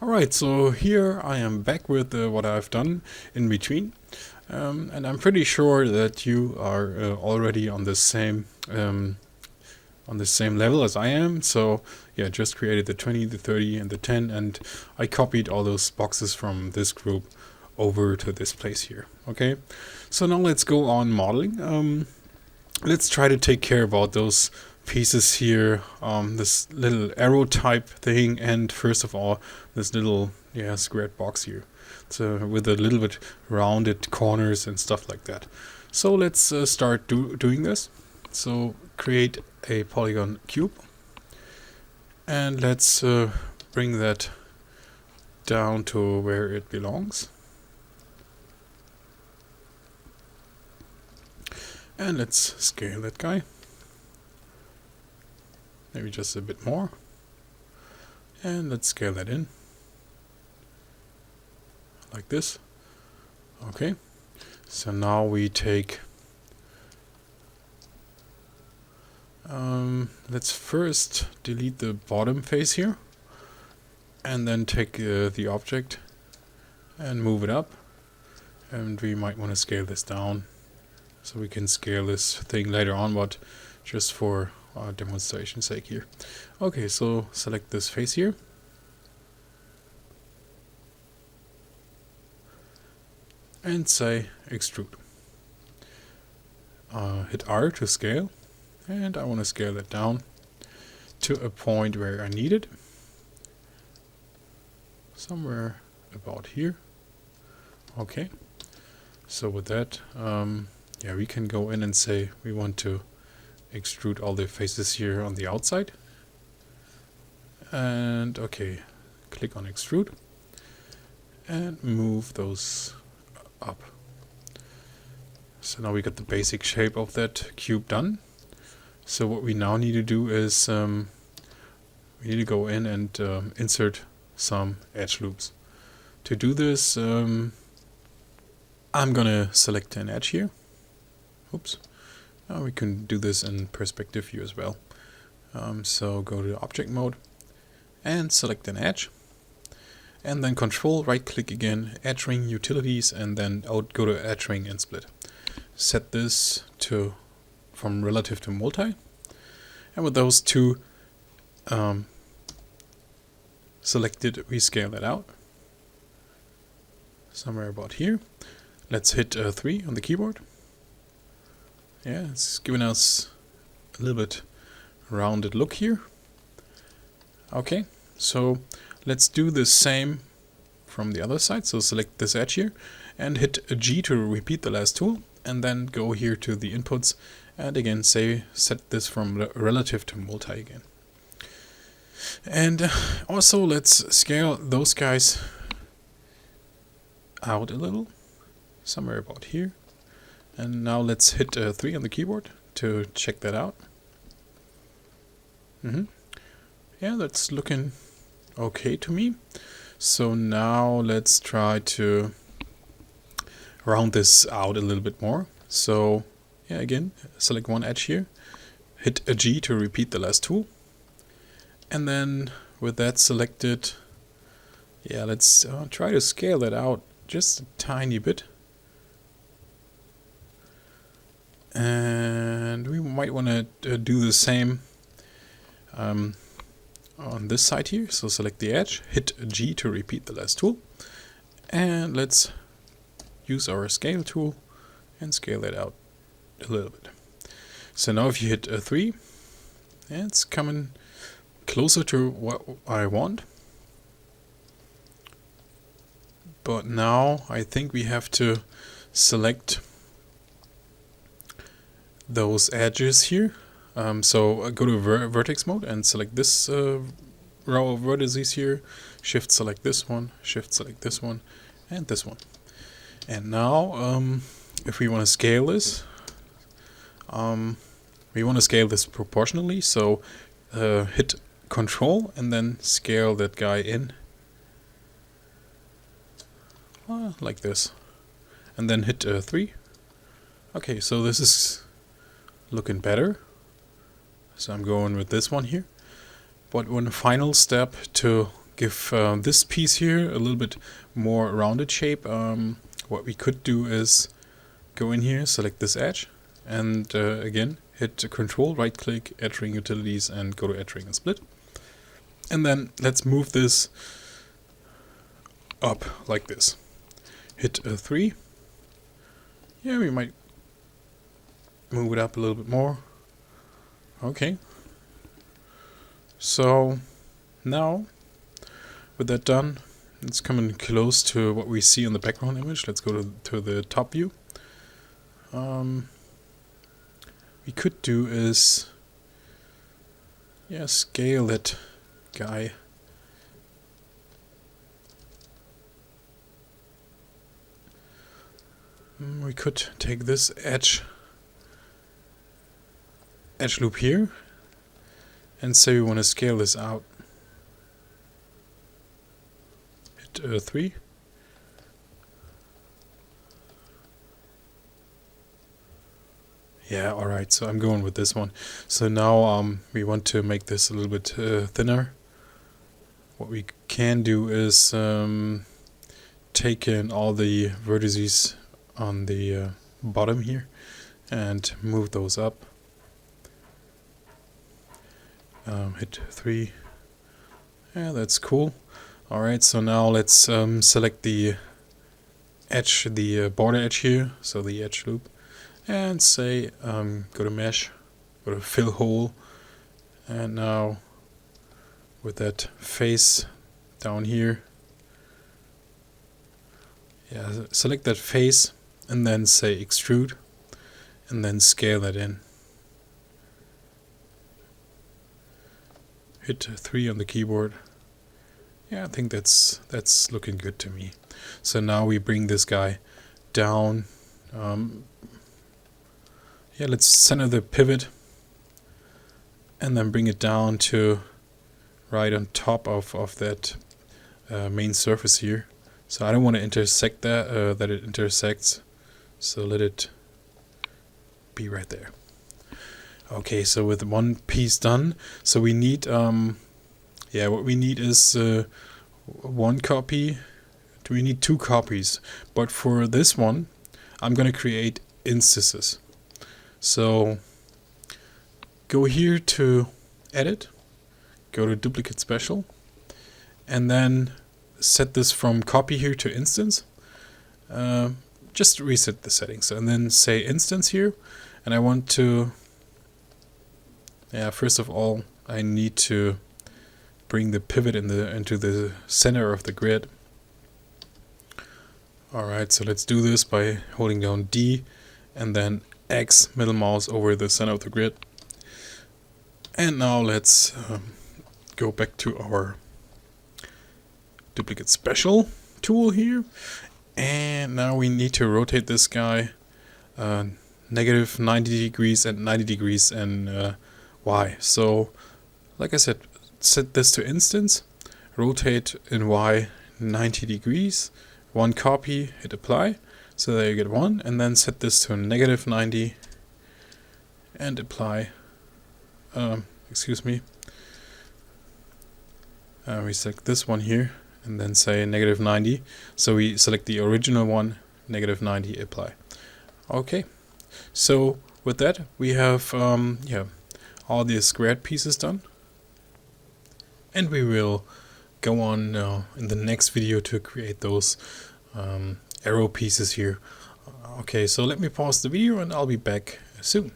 Alright, so here I am back with what I've done in between, and I'm pretty sure that you are already on the same level as I am. So yeah, just created the 20, the 30, and the 10, and I copied all those boxes from this group over to this place here. Okay, so now let's go on modeling. Let's try to take care about those pieces here, this little arrow type thing, and first of all this little squared box here, so with a little bit rounded corners and stuff like that. So let's start doing this. So create a polygon cube, and let's bring that down to where it belongs, and let's scale that guy. Maybe just a bit more. And let's scale that in. Like this. Okay. So now we take... let's first delete the bottom face here. And then take the object and move it up. And we might want to scale this down, so we can scale this thing later on, but just for demonstration sake here. Okay, so select this face here, and say extrude. Hit R to scale, and I want to scale it down to a point where I need it, somewhere about here. Okay, so with that, we can go in and say we want to extrude all the faces here on the outside. And okay, click on extrude and move those up. So now we got the basic shape of that cube done. So what we now need to do is we need to go in and insert some edge loops. To do this, I'm gonna select an edge here. Oops. We can do this in perspective view as well. So go to object mode and select an edge, and then control right click again, edge ring utilities, and then go to edge ring and split. Set this to from relative to multi, and with those two selected, we scale that out somewhere about here. Let's hit 3 on the keyboard. Yeah, it's giving us a little bit rounded look here. Okay, so let's do the same from the other side. So select this edge here and hit G to repeat the last tool, and then go here to the inputs and again set this from relative to multi again. And also let's scale those guys out a little, somewhere about here. And now let's hit 3 on the keyboard to check that out. Yeah, that's looking okay to me. So now let's try to round this out a little bit more. So yeah, again, select one edge here, hit a G to repeat the last tool, and then with that selected, yeah, let's try to scale that out just a tiny bit. And we might want to do the same on this side here. So select the edge, hit G to repeat the last tool, and let's use our scale tool and scale that out a little bit. So now if you hit 3, it's coming closer to what I want. But now I think we have to select those edges here. So go to vertex mode and select this row of vertices here, shift select this one, shift select this one, and this one. And now if we want to scale this, we want to scale this proportionally, so hit control and then scale that guy in like this, and then hit 3. Okay, so this is looking better. So I'm going with this one here. But one final step to give this piece here a little bit more rounded shape. What we could do is go in here, select this edge, and again hit Control, right click, Edge Ring Utilities, and go to Edge Ring and Split. And then let's move this up like this. Hit 3. Yeah, we might move it up a little bit more. Okay. So now, with that done, it's coming close to what we see on the background image. Let's go to the top view. We could do is, yeah, scale that guy. We could take this edge loop here and say we want to scale this out. Hit 3. Yeah, alright, so I'm going with this one. So now we want to make this a little bit thinner. What we can do is take in all the vertices on the bottom here and move those up. Hit 3. Yeah, that's cool. Alright, so now let's select the edge, the border edge here, so the edge loop, and say go to mesh, go to fill hole, and now with that face down here, yeah, select that face and then say extrude and then scale that in. Hit 3 on the keyboard. Yeah, I think that's looking good to me. So now we bring this guy down. Yeah, let's center the pivot and then bring it down to right on top of that main surface here. So I don't want to intersect that, that it intersects. So let it be right there. Okay, so with one piece done, so we need, yeah, what we need is one copy. Do we need 2 copies? But for this one, I'm going to create instances. So go here to Edit, go to Duplicate Special, and then set this from copy here to instance. Just reset the settings, and then say instance here, and I want to, yeah, first of all, I need to bring the pivot into the center of the grid. Alright, so let's do this by holding down D and then X middle mouse over the center of the grid. And now let's go back to our Duplicate Special tool here. And now we need to rotate this guy negative 90 degrees and 90 degrees and Y. So, like I said, set this to instance, rotate in Y 90 degrees, one copy, hit apply, so there you get 1, and then set this to negative 90 and apply. Excuse me. We select this one here and then say negative 90. So we select the original one, negative 90, apply. Okay. So with that, we have yeah, all the squared pieces done, and we will go on in the next video to create those arrow pieces here. Okay, so let me pause the video and I'll be back soon.